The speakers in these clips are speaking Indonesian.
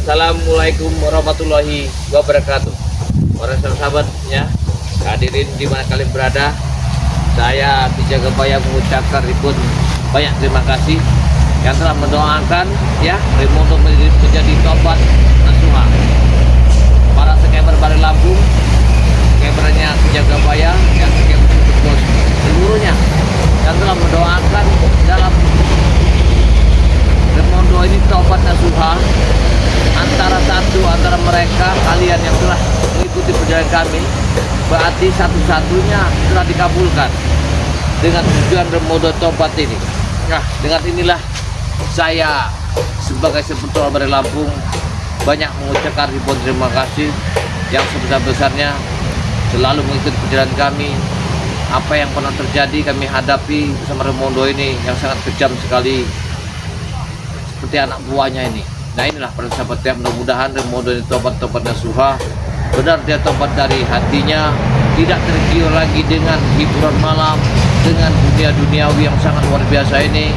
Assalamualaikum warahmatullahi wabarakatuh. Para sahabat ya, hadirin di mana kalian berada, saya Ki Jagabaya mengucapkan ribuan banyak terima kasih yang telah mendoakan ya Raymondo menjadi tobat nasuha. Para skamer Bari Lampung, skamernya Ki Jagabaya, yang skamer seluruhnya yang telah mendoakan dalam Raymondo ini tobat nasuha. Antara mereka kalian yang telah mengikuti perjalanan kami, berarti satu-satunya telah dikabulkan dengan tujuan Raymondo tobat ini. Nah, dengan inilah saya sebagai Sepertual Bari Lampung banyak mengucapkan ribuan terima kasih yang sebesar-besarnya selalu mengikuti perjalanan kami. Apa yang pernah terjadi kami hadapi bersama Raymondo ini yang sangat kejam sekali, seperti anak buahnya ini. Nah, inilah para sahabat ya, mudah-mudahan Raymondo ini tobat nasuha, benar dia tobat dari hatinya, tidak tergiur lagi dengan hiburan malam, dengan dunia duniawi yang sangat luar biasa ini.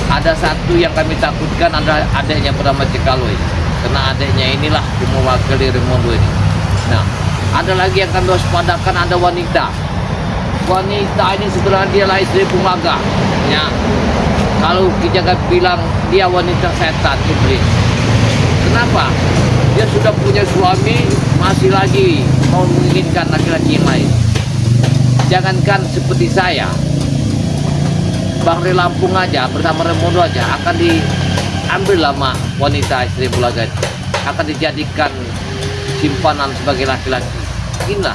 Ada satu yang kami takutkan, ada adiknya bernama Cikaloi, karena adiknya inilah yang mewakili Raymondo ini. Nah, ada lagi yang kami waspadakan, ada wanita ini sebenarnya dia lah istri Punglaga ya. Kalau Ki Jaga bilang dia wanita setan, iblis. Kenapa? Dia sudah punya suami, masih lagi mau menginginkan laki-laki yang lain. Jangankan seperti saya, Bang Ri Lampung aja bersama Raymondo aja akan diambil lama wanita istri Punglaga, akan dijadikan simpanan sebagai laki-laki. Inilah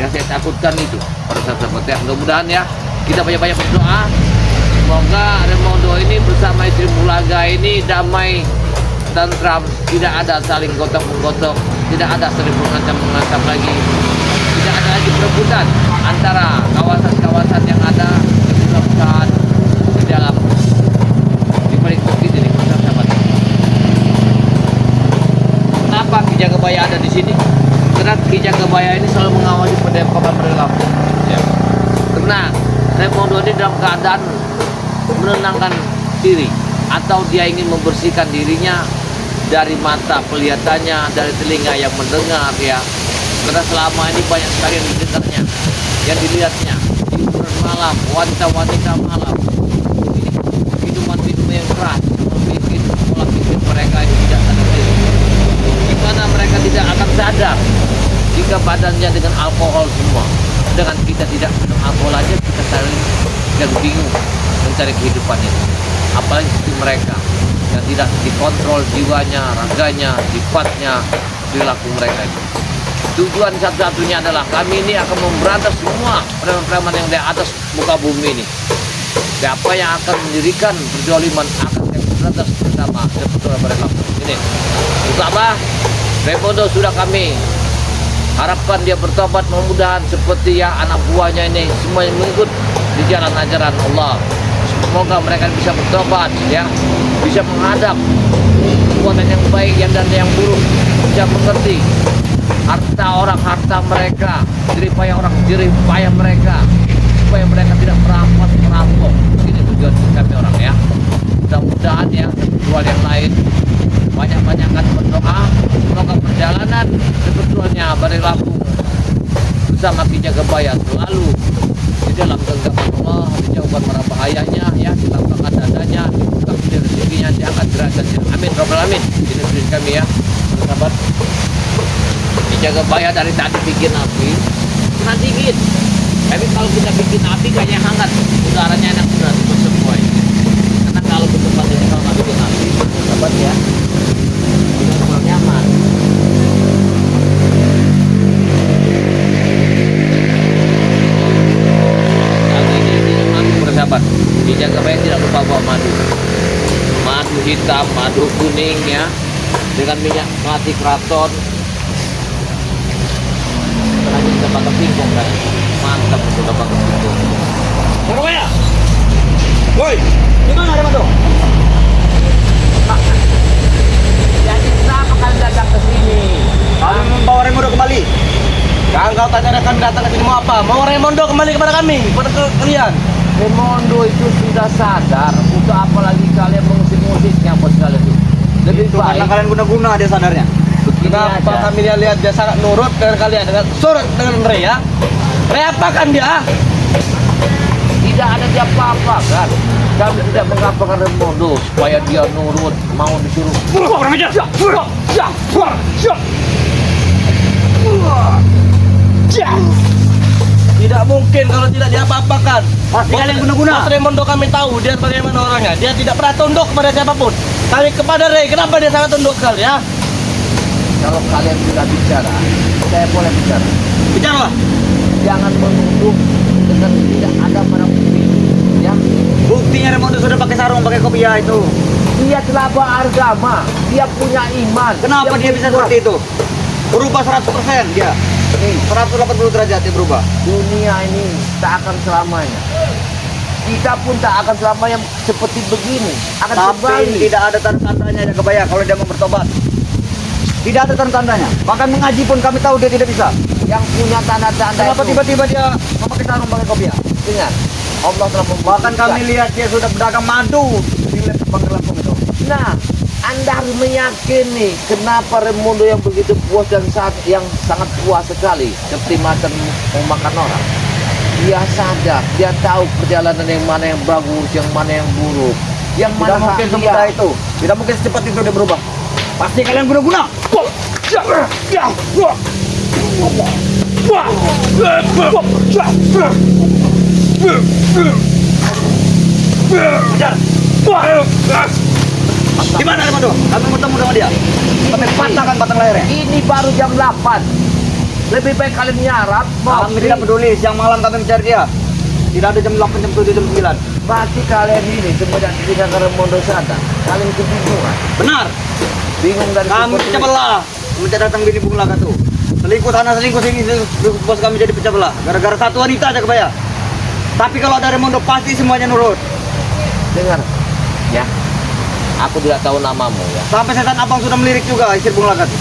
yang saya takutkan itu. Pada sahabat ya, mudah-mudahan ya kita banyak-banyak berdoa. Semoga Raymondo ini bersama istri Punglaga ini damai, tentram, tidak ada saling gotok-menggotok, tidak ada saling mengancam lagi, tidak ada lagi perebutan antara kawasan-kawasan yang ada di dalam di balik bukit ini, sahabat. Kenapa Ki Jagabaya ada di sini? Karena Ki Jagabaya ini selalu mengawasi Padepokan Bari Lampung. Ya. Karena Raymondo ini dalam keadaan menenangkan diri, atau dia ingin membersihkan dirinya dari mata penglihatannya, dari telinga yang mendengar ya. Karena selama ini banyak sekali yang didengarnya, yang dilihatnya di hiburan malam, wanita-wanita malam, minuman-minuman yang keras, membuat pola pikir mereka itu tidak sadar diri. Gimana mereka tidak akan sadar jika badannya dengan alkohol semua. Dengan kita tidak minum alkohol aja kita saling dan bingung mencari kehidupan ini. Apalagi seperti mereka yang tidak dikontrol jiwanya, raganya, sifatnya, perilaku mereka itu. Tujuan satu-satunya adalah kami ini akan memberantas semua preman-preman yang di atas muka bumi ini. Siapa yang akan mendirikan perzaliman akan kami berantas bersama Sepertual Bari Lampung ini. Utama Raymondo sudah kami harapkan dia bertobat, mudah-mudahan seperti ya anak buahnya ini semuanya mengikut di jalan ajaran Allah. Semoga mereka bisa bertobat ya, bisa menghadap perbuatan yang baik dan yang buruk, bisa mengerti harta orang, harta mereka, jerih payah orang, jerih payah mereka, supaya mereka tidak merampok. Ini tujuan kami orang ya. Mudah-mudahan ya Sepertual yang lain banyak-banyakkan berdoa, semoga perjalanan Sepertualnya Bari Lampung bersama Ki Jagabaya selalu di dalam genggaman Allah, dijauhkan mara bahayanya ya, dilapangkan dadanya, dibuka rezekinya, diangkat derajatnya. Amin robbal alamin. Ini tujuan kami ya, sahabat. Ki Jagabaya dari tadi bikin api, kena dingin. Tapi kalau kita bikin api kayaknya hangat, udaranya enak benar untuk semua ini. Karena kalau ke tempat ini kalau nggak bikin api, sahabat ya, tidak terlalu nyaman. Sahabat, Ki Jagabaya tidak lupa bawa madu hitam, madu kuning ya, dengan minyak melati keraton. Lagi kita bakar singkong kan, mantap untuk bakar singkong. Jagabaya, woi, gimana Raymondo? Jadi kenapa kalian datang ke sini? Kami membawa Raymondo kembali. Yang kau tanyakan kami datang ke sini mau apa? Mau Raymondo kembali kepada kami, kepada kalian. Raymondo itu sudah sadar, untuk apa lagi kalian mengusik-musiknya bos kalian itu. Lebih Itu karena baik. kalian guna-guna dia sadarnya. Begini Kenapa aja. kami lihat dia sangat nurut dengan kalian dengan surut dengan Rea? Rea apakan dia? Tidak ada dia apa-apa kan. Kami tidak mengapakan Remondo supaya dia nurut mau disuruh. Tidak mungkin kalau tidak dia apa-apakan. Pasti kalian guna-guna. Bos Raimondo kami tahu dia bagaimana orangnya. Dia tidak pernah tunduk kepada siapapun. Kami kepada Ray, kenapa dia sangat tunduk sekali ya? Kalau kalian tidak bicara, saya boleh bicara. Bicaralah. Jangan menuduh dengan tidak ada barang bukti. Ya, Buktinya Raimondo sudah pakai sarung, pakai kopiah itu. dia telah beragama, dia punya iman. Kenapa dia bisa berubah. seperti itu? Berubah 100% dia. Nih, 180 derajat dia berubah. dunia ini tak akan selamanya. Kita pun tak akan selamanya seperti begini. Akan Tapi kembali. tidak ada tanda-tandanya dia kebayang kalau dia mau bertobat. Tidak ada tanda-tandanya. Bahkan mengaji pun kami tahu dia tidak bisa. Yang punya tanda-tanda Kenapa itu. tiba-tiba dia memakai sarung pakai kopiah? Ingat, Allah telah memberikan. Bahkan kami lihat dia sudah berdagang madu di Bangka Lampung itu. Nah, Anda harus meyakini kenapa Remondo yang begitu puas dan yang sangat puas sekali seperti macam memakan orang. Dia sadar, dia tahu perjalanan yang mana yang bagus, yang mana yang buruk, yang Tidak mana mungkin hak semudah dia. itu. Tidak mungkin secepat itu dia berubah. Pasti kalian guna-guna. Di mana Raimondo? Kami mau ketemu dengan dia. Kami patahkan batang lehernya. Ini baru jam 8. Lebih baik kalian menyarap. Kami tidak peduli, siang malam kami mencari dia. Tidak ada jam 8, jam 7, jam 9. Berarti kalian ini semenjak ketika Remondo sadar, kalian kebingungan. Benar. Bingung dan Kami pecah belah. Mencari datang bini Bung Laga tuh. Selingkuh sana, selingkuh sini, bos kami jadi pecah belah. Gara-gara satu wanita aja kebayang. Tapi kalau ada Raimondo pasti semuanya nurut. Dengar, ya. Aku tidak tahu namamu ya. Sampai setan abang sudah melirik juga istri Bung Laga tuh.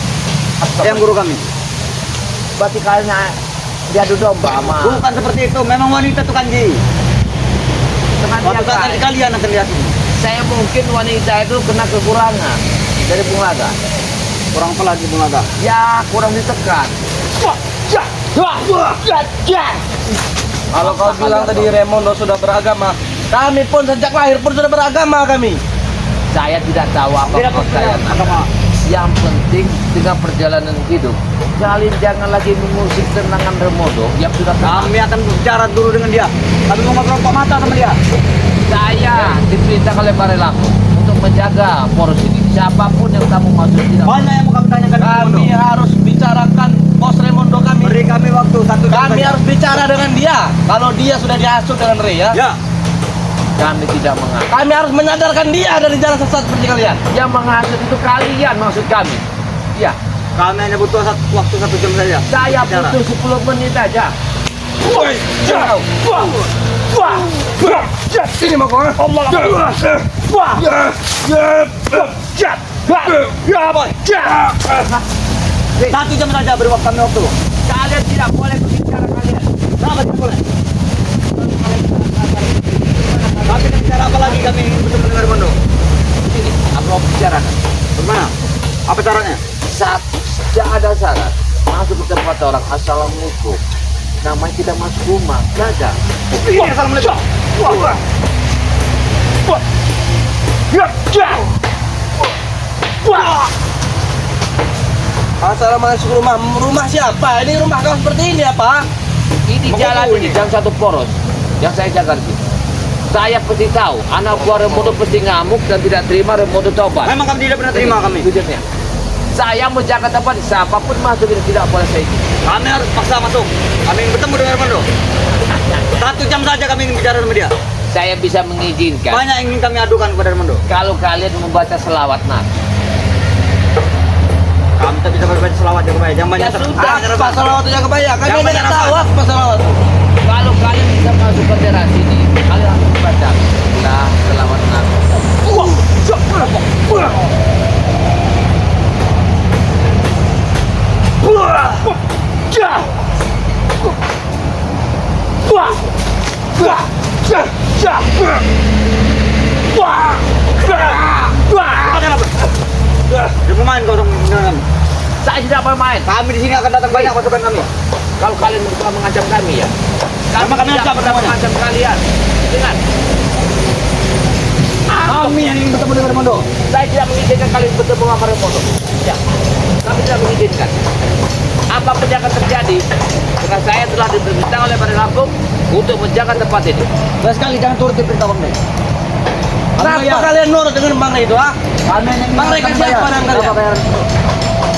Yang guru kami. Berarti kalian diadu domba sama Bukan seperti itu, memang wanita tuh kanji. teman dia Waktu kali kan. kalian akan lihat ini. Saya mungkin wanita itu kena kekurangan dari Bung Laga. Kurang apa lagi Bung Laga? Ya, kurang ditekan. Kalau kau bilang tadi Raimondo sudah beragama, kami pun sejak lahir pun sudah beragama kami. Saya tidak tahu apa maksud saya. agama. Yang penting dengan perjalanan hidup, kalian jangan lagi mengusik tenangan Remondo yang sudah Kami akan bicara dulu dengan dia. Kami mau ngobrol pak mata sama dia. saya diperintah oleh Bare Lampung untuk menjaga poros ini. Siapapun yang kamu maksud tidak. Banyak yang mau kami tanyakan. Kami harus bicarakan bos Raimondo kami. Beri kami waktu 1 jam. Kami saja. harus bicara dengan dia. Kalau dia sudah dihasut dengan Ray ya, Ya. Kami tidak menghasut. kami harus menyadarkan dia dari jalan sesat seperti kalian. Yang menghasut itu kalian maksud kami. Ya, Kami hanya butuh waktu 1 jam saja. saya Bicara. butuh 10 menit aja. Ini mau kau? Allah. Satu jam saja beri waktu kami waktu. Kalian tidak boleh berbicara kalian. Kenapa tidak boleh? Kami akan bicara apa lagi kami ingin bertemu dengan Raimondo? Ini aku mau bicara. Bagaimana? Apa caranya? Saat tidak ada syarat masuk ke tempat orang, assalamualaikum. Namanya kita masuk rumah, jaga. Ini assalamualaikum. Assalamualaikum rumah siapa? Ini rumah kau seperti ini apa? Ini Mau jalan ketemu ini, ini? jam satu poros yang saya jaga di sini. Saya pasti tahu, anak buah Remondo pasti ngamuk dan tidak terima Remondo tobat. Memang kami tidak pernah terima kami. Wujudnya. Saya menjaga tempat, siapapun masuk ini tidak boleh saya ikut. Kami harus paksa masuk. Kami ingin bertemu dengan Raimondo. 1 jam saja kami ingin bicara sama dia. Saya bisa mengizinkan Banyak yang ingin kami adukan kepada Raimondo. kalau kalian membaca selawat Nabi. Kami tak bisa berbaca selawat yang banyak. Yang banyak Ya sudah, Apa salawat aja kebayang? Kami Yang tidak banyak tahu apa? apa salawat. Kalau kalian bisa masuk ke daerah sini, kalian harus membaca selawat Nabi. Ada apa? main kau dengan kami. Saya tidak main. Kami di sini akan datang banyak pasukan kami. Kalau kalian berusaha mengancam kami ya. Sama kami tidak ancam pernah semuanya. mengancam kalian. Dengar. Kami yang ingin bertemu dengan Remondo. Saya tidak mengizinkan kalian bertemu sama Remondo. Ya. Kami tidak mengizinkan. Apapun yang akan terjadi, karena saya telah diperintah oleh Bandar Lampung untuk menjaga tempat ini. Baik sekali jangan turuti perintah Bang Rey. Kenapa kalian nurut dengan Bang Rey itu, ah? Kami yang ingin Bang Rey kasih apa dengan kalian? Berapa bayaran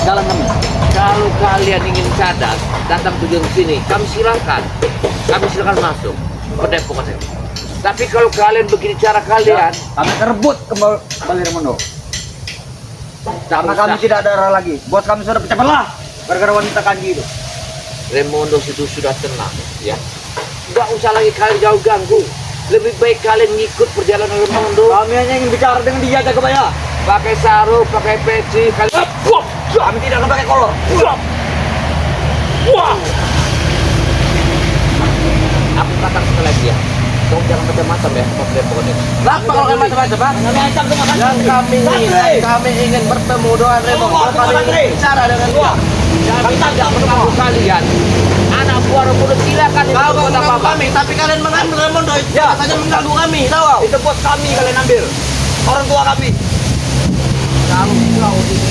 jalan kami? Kalau kalian ingin sadar, datang tujuan sini, kami silakan. Kami silakan masuk ke Depok ini. Tapi kalau kalian begini cara kalian, Kami akan rebut kembali Remondo. tak Karena usah. kami tidak ada darah lagi. Bos kami sudah pecah belah gara-gara wanita kanji itu. Remondo itu sudah tenang, ya. Nggak usah lagi kalian jauh ganggu. Lebih baik kalian ngikut perjalanan Remondo. Kami hanya ingin bicara dengan dia Jagabaya. Pakai sarung, pakai peci, kalian. Kami tidak akan pakai kolor. Wah. Aku katakan sekali lagi ya. Kau jangan macam-macam ya, Mas Depok ini. Kenapa kalau kalian macam-macam, ah? Kami ancam dengan Yang kami ingin bertemu dengan Remondo, kami ingin bicara dengan dia. Kami tidak mengganggu kalian. Anak buah Remondo silakan itu Kau berbuat mengganggu apa-apa. kami, tapi kalian mengambil Remondo itu Ya. saja mengganggu kami, tahu kau? Itu bos kami kalian ambil. Orang tua kami. Kalau kau ini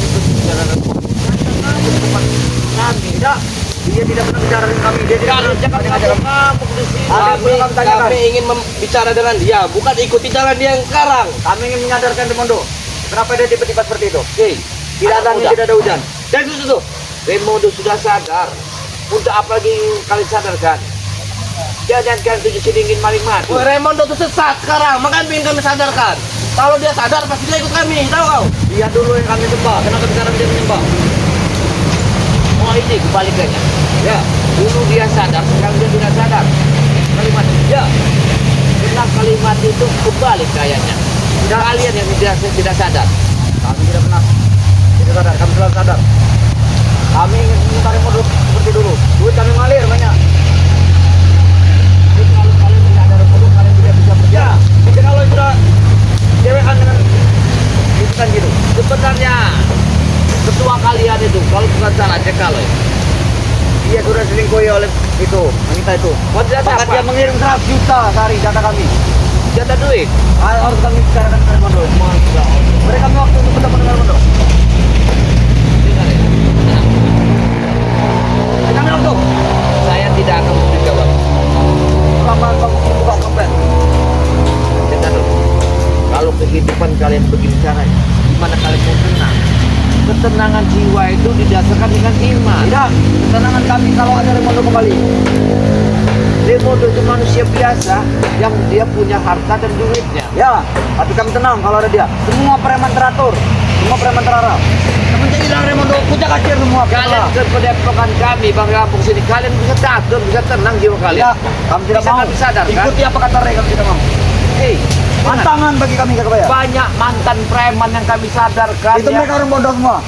ikut perjalanan kami, Tidak. Dia tidak pernah bicara dengan kami. Dia tidak kalian jangan pernah ngajak kami. ngamuk di sini. Kami tanyakan. Kami ingin bicara dengan dia, bukan ikuti jalan dia yang sekarang. Kami ingin menyadarkan Remondo. Kenapa dia tiba-tiba seperti itu? Oke, Tidak ada angin, tidak ada hujan. Dan itu Remondo sudah sadar. Untuk apa lagi kalian sadarkan? Jangan kalian tujuh sini ingin maling madu. Wah, Remondo itu sesat sekarang, makanya ingin kami sadarkan. Kalau dia sadar pasti dia ikut kami, tahu kau? Dia dulu yang kami sembah. Kenapa sekarang dia menyembah? Oh ini kebalikannya. Ya. Dulu dia sadar, sekarang dia tidak sadar. Kalimat Ya. Setelah kalimat itu kebalik kayaknya. Kalian yang tidak sadar. Kami tidak pernah tidak sadar. Kami selalu sadar. Kami ingin meminta Remondo seperti dulu. Duit kami ngalir banyak. Jadi kalau kalian tidak ada remote, kalian tidak bisa berjalan. Ya. Jadi kalau sudah cewekan dengan itu kan gitu. Sebenarnya ketua kalian itu, kalau bukan salah cek kalau Dia sudah selingkuhi oleh itu wanita itu. oh, tidak Bahkan apa? dia mengirim 100 juta sehari data kami. Jatah duit. Harus kami bicarakan dengan Remondo. Beri kami waktu untuk bertemu dengan Remondo. Dengar ya. Nah, Beri kami waktu. saya tidak akan memberikan waktu. Selama kamu buka kompet. Dengar dulu. Kalau kehidupan kalian begini caranya, gimana kalian mau tenang? Ketenangan jiwa itu didasarkan dengan iman. Tidak. Ketenangan kami kalau ada Remondo kembali. Remondo itu manusia biasa yang dia punya harta dan duitnya. Ya. Tapi kami tenang kalau ada dia. Semua preman teratur. Semua preman terarah. Semenjak hilang Remondo, puncak kacir semua. Kalian ke Padepokan kami, Bang Lampung sini, kalian bisa teratur, bisa tenang jiwa kalian. Ya. Kami tidak Bisa mau. kami sadarkan. Ikuti apa kata Rey kami tidak mau. Hei, Tantangan bagi kami Jagabaya. banyak mantan preman yang kami sadarkan Itu ya, mereka orang bodoh semua.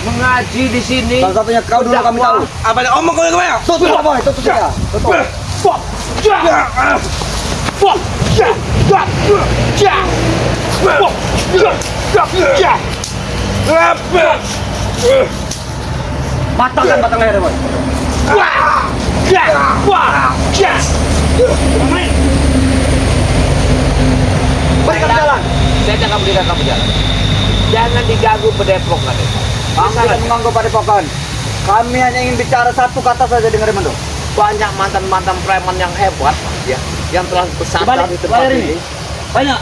mengaji di sini. Salah satunya kau dulu kami tahu. Apa yang omong kau yang kemana? Tutup apa boy? Tutup saja. Tutup. Patahkan batang leher boy. Berikan jalan. Saya akan berikan kamu jalan. Jangan diganggu Padepokan itu. Kami tidak mengganggu padepokan. Kami hanya ingin bicara satu kata saja dengan Remondo. Banyak mantan-mantan preman yang hebat, ya, yang telah bersandar di tempat ini. Banyak.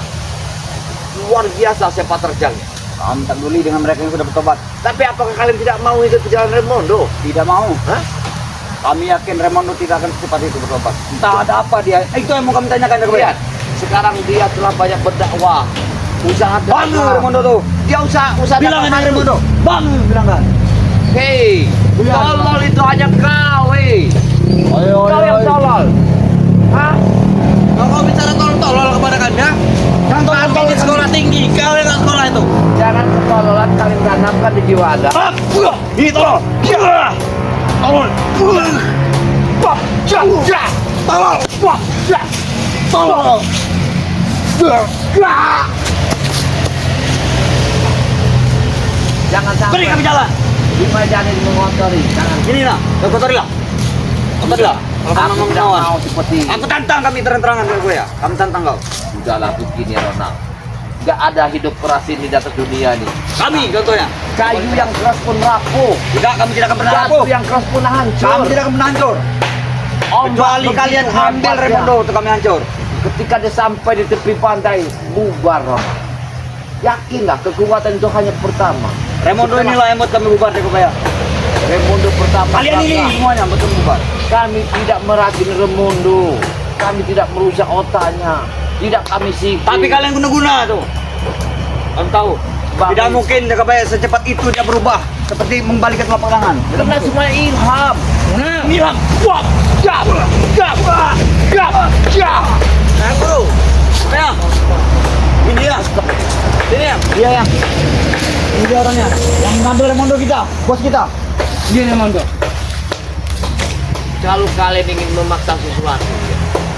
Luar biasa sepak terjangnya. Kami tak peduli dengan mereka yang sudah bertobat. Tapi apakah kalian tidak mau ikut jalan Remondo? Tidak mau. Hah? Kami yakin Remondo tidak akan secepat itu bertobat. Entah ada apa dia. Itu yang mau kami tanyakan Jagabaya. Lihat, sekarang dia telah banyak berdakwah. Usaha Bangun dakwah. Remondo tuh. Dia usaha Bilang dakwah dengan maju. Remondo. Bangun bilangkan. Hei, Bilang. tolol itu hanya kau, hei. Ayo, Kau yang tolol. Hah? Kalau kau bicara tolol kepada kami, ya? Jangan tolol Kami ini sekolah tinggi, kau yang nggak sekolah itu. Jangan ketololan kalian tanamkan di jiwa Anda. Itu. Tolol. Tolol. Tolol. Jangan sampai. Beri kami jalan. Lima jangan mengotori. Jangan. Ini lah, kau kotorilah. Kotorilah. Kalau kamu Aku mau tidak melawan. mau seperti ini. Aku tantang kami terang-terangan dengan gue ya. Kamu tantang kau. Sudahlah begini Ronald. Gak ada hidup keras ini di atas dunia ini. Kami contohnya. Kayu yang keras pun rapuh. Tidak, kami tidak akan pernah Batu rapuh. yang keras pun hancur. Kami tidak akan pernah hancur. Kecuali begitu kalian ambil hebatnya. Raimondo untuk kami hancur. Ketika dia sampai di tepi pantai, bubar Ronald. Yakinlah kekuatan itu hanya pertama. Raimondo Setelah inilah yang buat kami bubar deh Kobaya. Raimondo pertama. Kalian ini kakak. semuanya betul bubar. Kami tidak meracun Raimondo. Kami tidak merusak otaknya. Tidak kami sihir. Tapi kalian guna-guna tuh. Kamu tahu? Bagus. Tidak mungkin dia Kobaya secepat itu dia berubah. Seperti membalikan telapak tangan. Karena semuanya ilham. Ilham. Wah, jab, jab, jab, jab. Nah, bro. Ya. Ini dia. Ini ya. Dia yang. Ini dia orangnya. Yang ngambil Raimondo kita, bos kita. Dia Raimondo. Kalau kalian ingin memaksa sesuatu,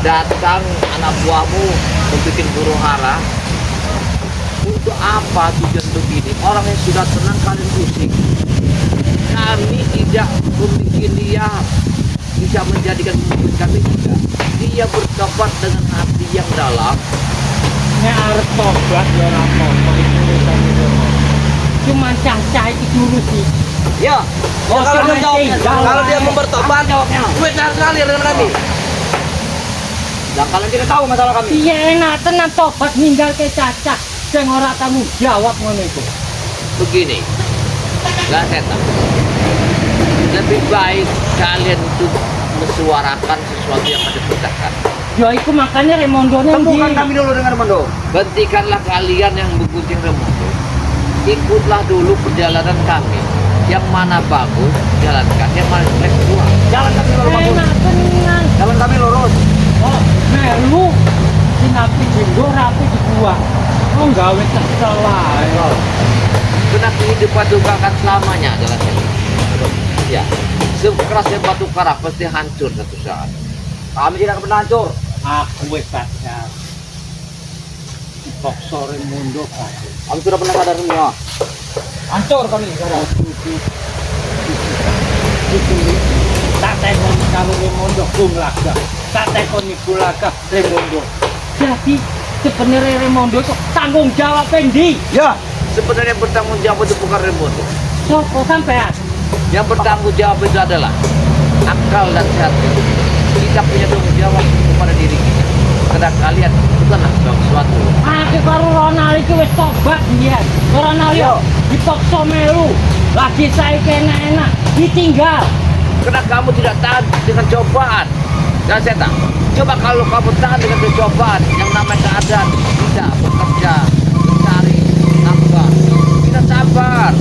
datang anak buahmu membuat huru hara. Untuk apa tujuan begini? Orang yang sudah tenang kalian pusing. Kami tidak membuat dia bisa menjadikan pemimpin kami tidak. Dia bertobat dengan hati yang dalam. Nek arep tobat ya ora apa-apa iki urusan itu. Cuman cah-cah iki dulu sih. Ya. Oh, kalau dia jawabnya, Jawab. kalau dia mau bertobat, gue cari kali dengan kami. Dan kalian tidak tahu masalah kami. Iya enak tenan tobat ninggal ke cacah sing ora tanggung jawab ngono iku. Begini, gak setan. Lebih baik kalian itu mensuarakan sesuatu yang ada pecahkan. Ya iku makanya Raimondo Temukan kami dulu dengan Raimondo. Hentikanlah kalian yang menggunting Raimondo. Ikutlah dulu perjalanan kami. Yang mana bagus, jalankan. Yang mana jelek, buang. Jalan kami lurus. bagus. Enak tenan. Jalan kami lurus. Oh, melu sinapi jindo rapi dibuang. Oh gawe kesel wae. Karena kehidupan itu gak akan selamanya jalan ini. Ya, sekerasnya batu karang pasti hancur satu saat. Kami tidak pernah hancur. Aku wis sadar. Dipaksa Raimondo kabeh. Kami sudah pernah sadar semua. Hancur kami sekarang. Tak tekon karo Raimondo kumlaga. Tak tekon iku laga Raimondo. Jadi sebenarnya Raimondo itu tanggung jawab endi? Ya. Sebenarnya bertanggung jawab itu bukan Raimondo. Sopo sampean? Yang bertanggung jawab itu adalah akal dan sehat. Kita punya tanggung jawab kepada diri kita. Karena kalian bukanlah segala sesuatu. Aku karo Ronald iki wis tobat biyen. Ronald yo dipaksa melu. Lagi saiki enak-enak ditinggal. Karena kamu tidak tahan dengan cobaan. Dan saya tak. Coba kalau kamu tahan dengan cobaan yang namanya keadaan tidak bekerja, mencari nafkah. Kita sabar.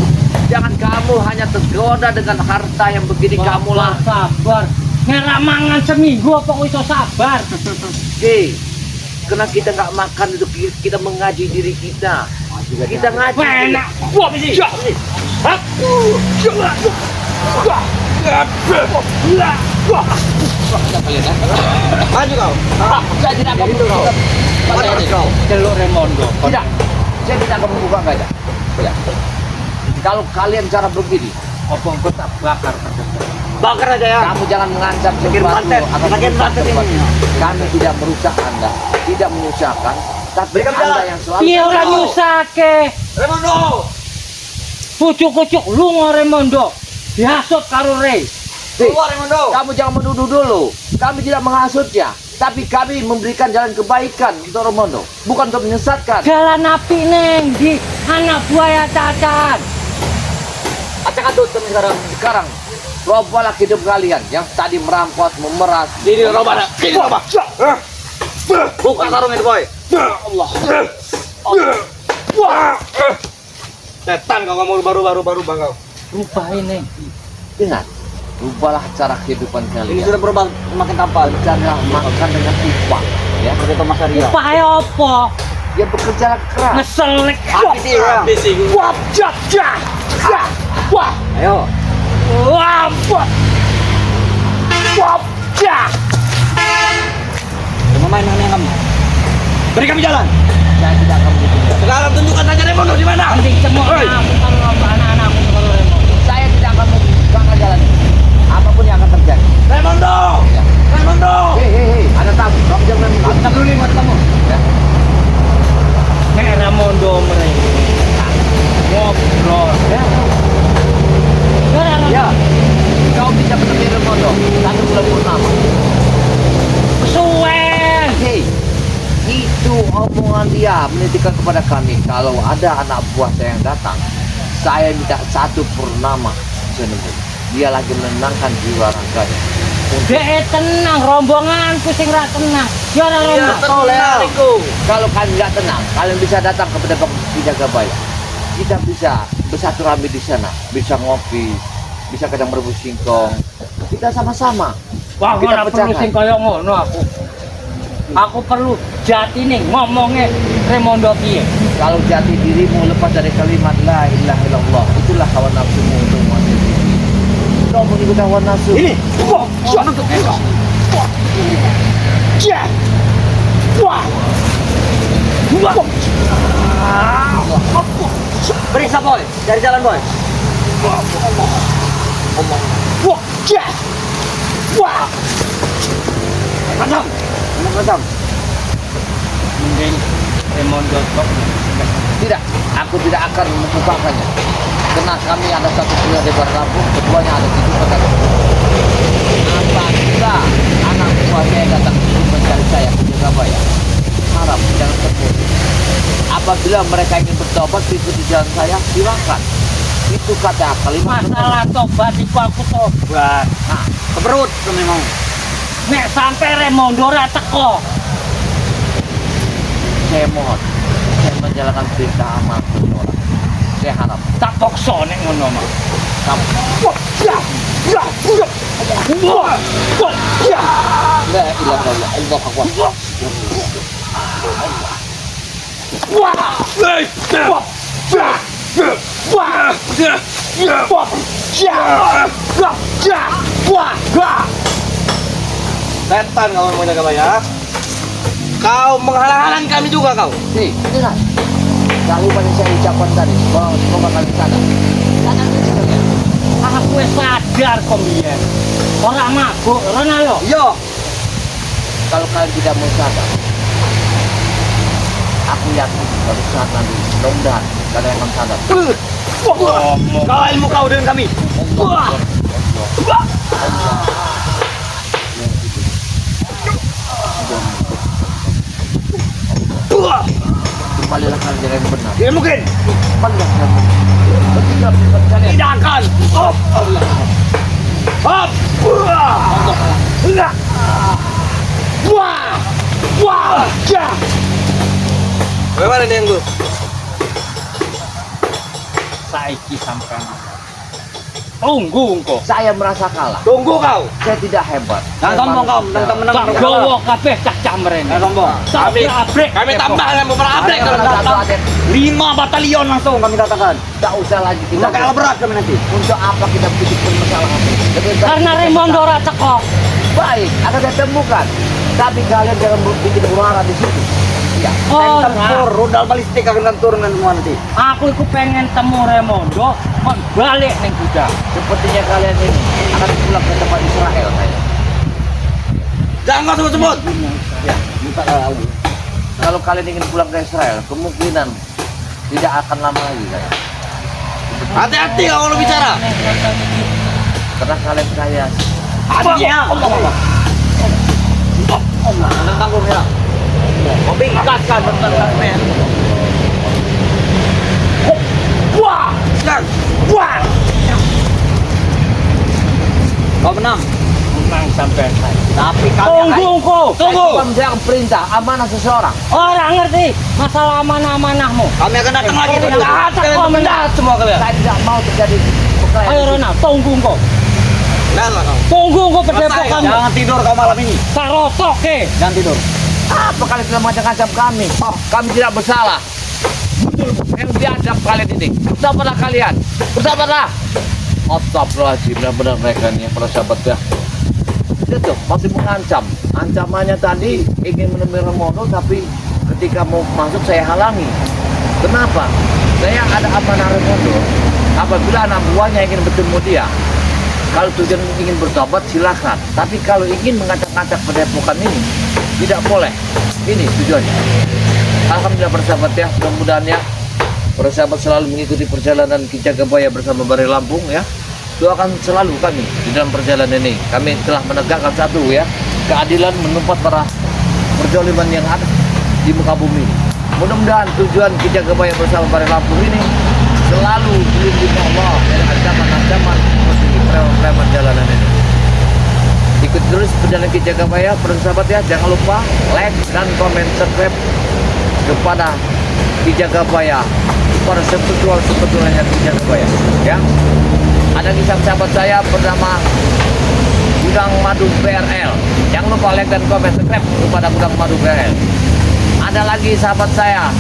Jangan kamu hanya tergoda dengan harta yang begini kamu lah. Sabar. Ngerak mangan seminggu apa kok iso sabar? Oke. Karena kita nggak makan itu kita mengaji diri kita. Kita ngaji. Enak. Wah, bisi. Kalian ya. Maju kau. Saya tidak akan membuka. Maju kau. Celuk Raimondo. Tidak. Saya tidak akan membuka kaca. Ya. Kalau kalian cara begini, Apa engko tak bakar? Bakar aja ya. kamu jangan mengancam Bikin sesuatu pantet, atau bikin merusak pantet sesuatu. ini. Kami tidak merusak Anda, tidak menyusahkan, tapi Berikan Anda jalan. yang selalu Piye ora nyusake? Raimondo. Pucuk-pucuk lunga Raimondo. Dihasut karo Rey. Keluar Raimondo. Kamu jangan menuduh dulu. Kami tidak menghasutnya, tapi kami memberikan jalan kebaikan untuk Raimondo, bukan untuk menyesatkan. Jalan api neng di anak buaya cacat. Acak adut kami sekarang. Robalah hidup kalian yang tadi merampok, memeras. Ini robah. Ini robah. Buka sarung itu boy. Allah. Setan kau ngomong baru kau. Rupain neng. Ingat, rubahlah cara kehidupan Ini kalian. sudah berubah semakin tampan. Carilah makan dengan upah, ya. Seperti Thomas Arya. Upaya apa? Dia bekerja keras. Ngeselek. Habis ya. Wap jak jak. Wah. Ayo. Wap. Wap jak. Mau main dengan kamu. Beri kami jalan. Saya tidak akan begitu. Sekarang tunjukkan saja Raimondo di mana. Penting semua Hei. aku kalau anak-anak janjikan kepada kami kalau ada anak buah saya yang datang, saya minta 1 purnama senemut. Dia lagi menenangkan jiwa raganya. Dek tenang, rombonganku sing ra tenang. Ya ora Iya, Roma. tenang iku. Kalau kalian nggak tenang, kalian bisa datang kepada Pak Kijagabaya. Kita bisa bersatu rame di sana, bisa ngopi, bisa kadang merebus singkong. Kita sama-sama. Wah, Kita ora perlu pecahkan. sing kaya ngono aku. Aku perlu jati nih ngomongnya Remondo piye. Kalau jati dirimu lepas dari kalimat la ilaha illallah, itulah hawa nafsumu untuk menguasai diri. Kau mengikuti hawa nafsu. Ini. Wah, untuk kita. Ya. Wah. Wah. Periksa boy, dari jalan boy. Wah, ya. Wah. Kasam. Kasam. Mending Remondo kok. Tidak, aku tidak akan membukakannya. Karena kami ada satu pria di Lampung, keduanya ada di kota. Apabila anak buah saya datang untuk mencari saya ke Surabaya, harap jangan terpuruk. Apabila mereka ingin bertobat mengikuti jalan saya, silakan. Itu kata kalimat. Masalah tobat iku aku tobat. Nah, Keperut memang. Nek sampai Remondo ra teko, saya mohon, saya menjalankan perintah amal orang. Saya harap tak paksa nek ngono mah. kamu Wah, ya. Ya. Ya. Wah. Wah, ya. la ilaha illallah, Allah akbar. Wah. Wah. Ya. Wah. Ya. Ya. Wah. Ya. Ya. Wah. Wah. Setan kau mau jaga bayar. Kau menghalang-halangi kami juga kau. Nih, dengar. Kalimat yang saya ucapkan tadi, bahwa semoga kalian sadar. Sadar di sini ya. Aku wis sadar kok biyen. Ora mabuk, ora yo. Yo. Kalau kalian tidak mau sadar, aku yakin suatu saat nanti, mudah-mudahan kalian akan sadar. Wah. Kau ilmu kau dengan kami. Wah. Wah. Kembalilah kalian dengan yang benar. Tidak mungkin. Kembalilah kalian benar. Bertiga pribadi kalian. Tidak akan. Hop. Hop. Wah. Enggak. Wah. Wah. Ya. Bagaimana nih yang gue? Saiki sampean. Tunggu engko. Saya merasa kalah. Tunggu kau. Saya tidak hebat. Jangan sombong kau. Menang menang. Tak gowo kabeh cah-cah mrene. Jangan sombong. Tak abrek. Kami tambah yang beberapa update Ada kalau satu adet. 5 batalion langsung kami datangkan. Tak usah lagi kita. Udah kalah berat kami nanti. Untuk apa kita bikin masalah ini? Lebih baik Karena kita Remondo bisa- ora teko. Baik, ada saya temukan. Tapi kalian jangan bikin huru-hara di situ. Ya. Oh, Tank tempur, rudal balistik akan turun semua nanti. aku iku pengen temu Remondo, kon balik ning Buddha. Sepertinya kalian ini akan pulang ke tempat Israel saya. jangan kau sebut-sebut. Ya, minta tahu. Kalau kalian ingin pulang ke Israel, kemungkinan tidak akan lama lagi saya. Hati-hati kau kalau bicara. Karena kalian kaya. Hatinya. Allah, kalian tanggung ya. Membingkaskan tentang kalian. Wah. Sedang. Wah. Kau menang. Menang sampean. Tapi kalian Tunggu engko. Tunggu. Menjalankan perintah amanah seseorang. Ora ngerti masalah amanah-amanahmu. Kami akan datang lagi. Kau jahat, Kalian kau menjahat semua kalian. Saya tidak mau terjadi perkelahian. Ayo Rona, tunggu engko. Jangan lah kau. Tunggu engko pedepokan. Jangan tidur kau malam ini. Sarotoke. Jangan tidur. Apa kalian sudah macam-macam kami? Kami tidak bersalah. Yang diadap kalian ini. Bersabarlah kalian. Bersabarlah. Astagfirullahaladzim. Benar-benar mereka ini para sahabat ya. Itu masih mengancam. Ancamannya tadi ingin menemui Remondo, tapi ketika mau masuk saya halangi. Kenapa? Saya ada amanah Remondo. Apabila anak buahnya ingin bertemu dia, kalau tujuan ingin bertobat silakan. Tapi kalau ingin mengacak-acak padepokan ini, tidak boleh. Ini tujuannya. Alhamdulillah bersahabat ya, mudah-mudahan ya bersahabat selalu mengikuti perjalanan Kijagabaya bersama Bari Lampung ya. Doakan selalu kami di dalam perjalanan ini. Kami telah menegakkan satu ya, keadilan menumpas para perjoliman yang ada di muka bumi ini. Mudah-mudahan tujuan Kijang Kebaya bersama Bari Lampung ini selalu dilindungi Allah dari ancaman-ancaman seperti preman jalanan ini. Ikut terus perjalanan Kijang Kebaya, sahabat ya. Jangan lupa like dan komen, subscribe kepada Kijang Kebaya, para sepetual-sepetualnya Kijang Kebaya. Ya, ada kisah sahabat saya bernama Gudang Madu BRL. Jangan lupa like dan komen, subscribe kepada Gudang Madu BRL. Ada lagi sahabat saya,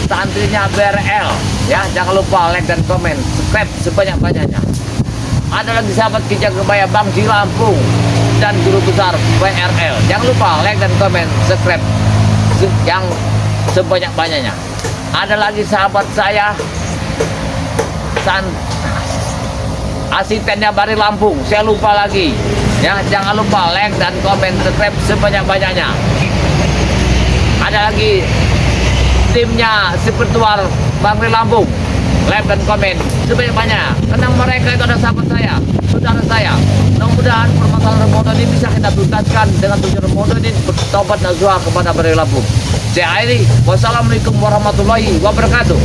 santrinya BRL. Ya, jangan lupa like dan komen, subscribe sebanyak-banyaknya. Ada lagi sahabat Kijang Kebaya Bangji Lampung dan guru besar BRL. Jangan lupa like dan komen, subscribe yang sebanyak-banyaknya. Ada lagi sahabat saya asistennya Bari Lampung, saya lupa lagi. Ya, jangan lupa like dan komen, subscribe sebanyak-banyaknya. Ada lagi timnya spiritual Bari Lampung, like dan komen sebanyak-banyak. Karena mereka itu ada sahabat saya, saudara saya. Mudah-mudahan permasalahan Ramadan ini bisa kita tuntaskan dengan tujuan Ramadan ini bertobat nasuha kepada Bari Lampung. Saya akhiri, wassalamualaikum warahmatullahi wabarakatuh.